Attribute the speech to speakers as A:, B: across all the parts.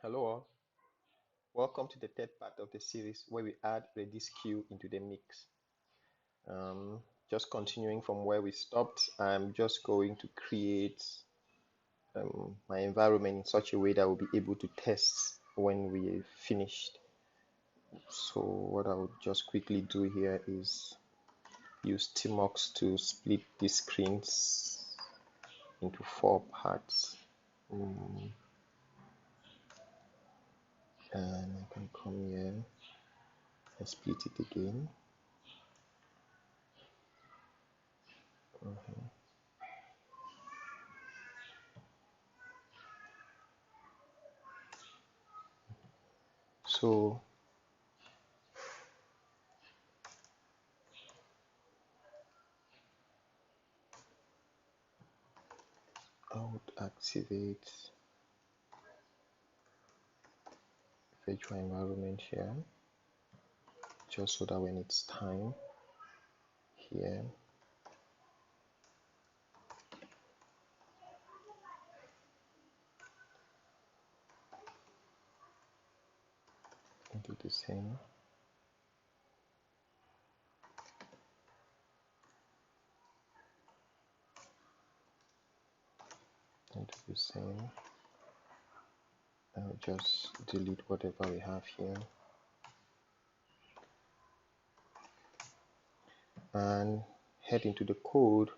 A: Hello all, welcome to the third part of the series where we add Redis queue into the mix. Just continuing from where we stopped, I'm just going to create my environment in such a way that we'll be able to test when we're finished. So what I would just quickly do here is use Tmux to split the screens into 4 parts. And I can come here and split it again. So I would activate virtual environment here, just so that when it's time here, do the same. And do the same. I'll just delete whatever we have here. And head into the code.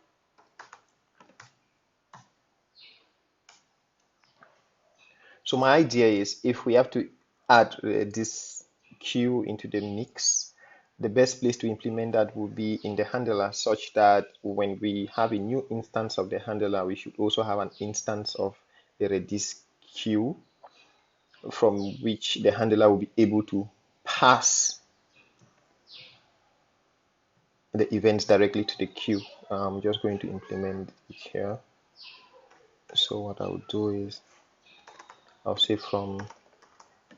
A: So my idea is if we have to add this queue into the mix, the best place to implement that would be in the handler, such that when we have a new instance of the handler, we should also have an instance of the Redis queue from which the handler will be able to pass the events directly to the queue. I'm just going to implement it here. So what I will do is I'll say from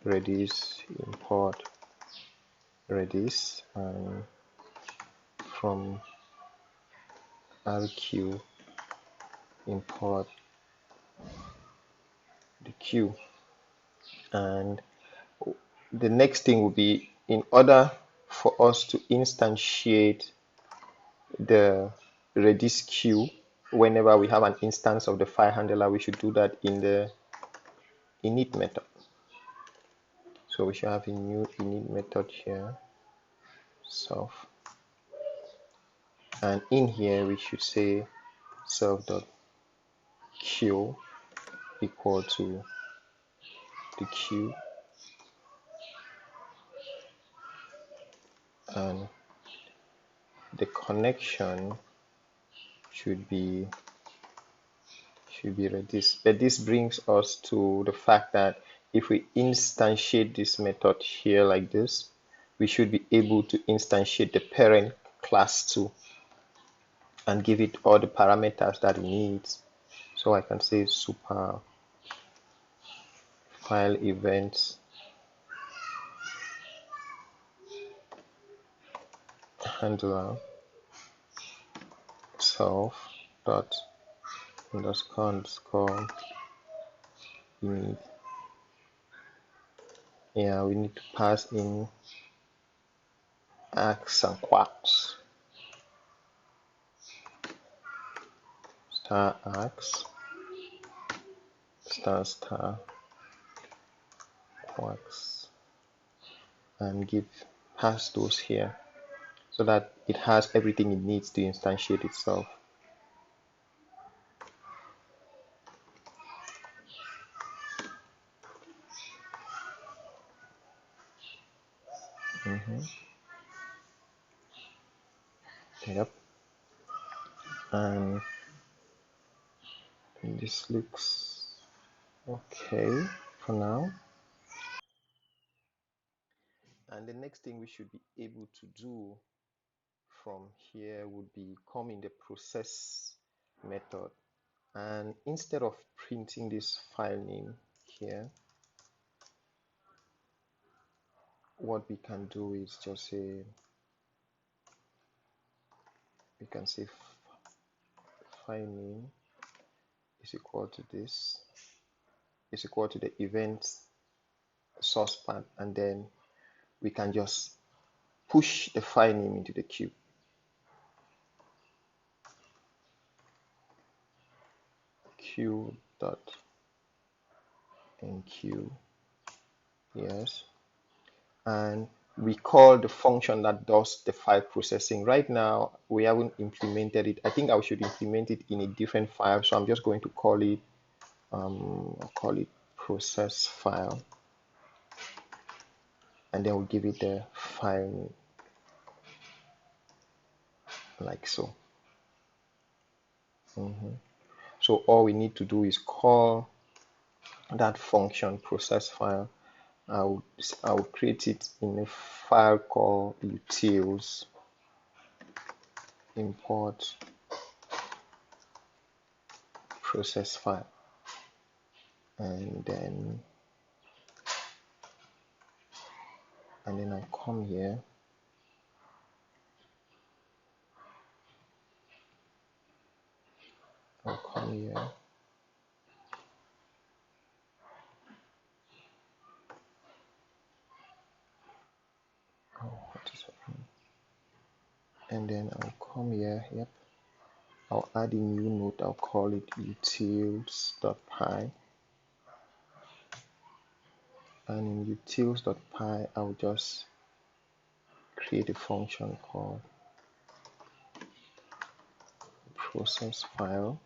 A: Redis import Redis, and from rq import the queue. And the next thing will be, in order for us to instantiate the Redis queue whenever we have an instance of the file handler, we should do that in the init method. So we should have a new init method here, self, and in here we should say self.queue equal to the queue, and the connection should be Redis. But this brings us to the fact that if we instantiate this method here like this, we should be able to instantiate the parent class too and give it all the parameters that it needs. So I can say super file events handler self dot underscore init. Yeah, we need to pass in arcs and quarks. Star arcs, star quarks, and pass those here so that it has everything it needs to instantiate itself. Yep. And this looks okay for now. And the next thing we should be able to do from here would be come in the process method, and instead of printing this file name here, what we can do is just say, we can say file name is equal to this, is equal to the events source path, and then we can just push the file name into the queue. Queue dot enqueue, yes, and we call the function that does the file processing. Right now we haven't implemented it. I think I should implement it in a different file, so I'm just going to call it I'll call it process file, and then we'll give it the file name like so. So all we need to do is call that function process file. I'll create it in a file called utils import process file, and then I'll come here, I'll come here, oh, what is happening? And then I'll come here, yep, I'll add a new node. I'll call it utils.py, and in utils.py I'll just create a function called process file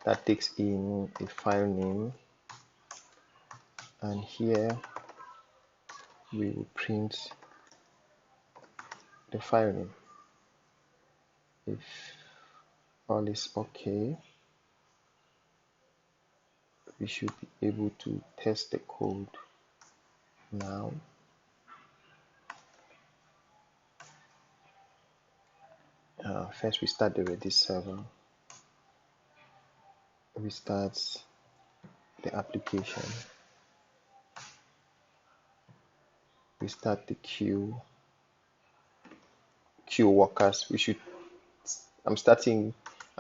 A: that takes in a file name, and here we will print the file name. If all is okay, we should be able to test the code now. First we start the Redis server, we start the application, we start the queue workers. We should I'm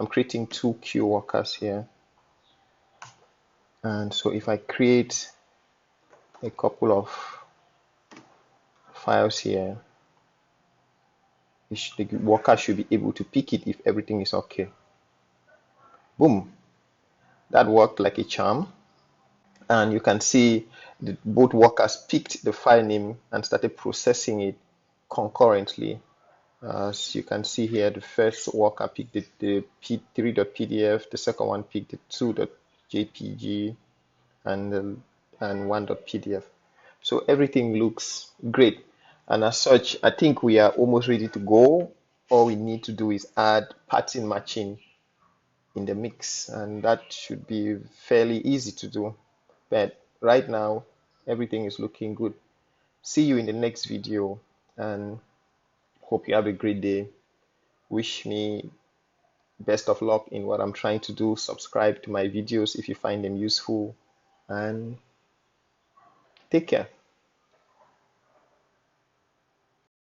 A: creating 2 queue workers here, and so if I create a couple of files here, the worker should be able to pick it if everything is okay. Boom, that worked like a charm, and you can see both workers picked the file name and started processing it concurrently. As you can see here, the first worker picked the 3.pdf, the second one picked the 2.jpg, and 1.pdf. So everything looks great, and as such I think we are almost ready to go. All we need to do is add pattern matching in the mix, and that should be fairly easy to do. But right now everything is looking good. See you in the next video, and hope you have a great day. Wish me best of luck in what I'm trying to do. Subscribe to my videos if you find them useful, and take care.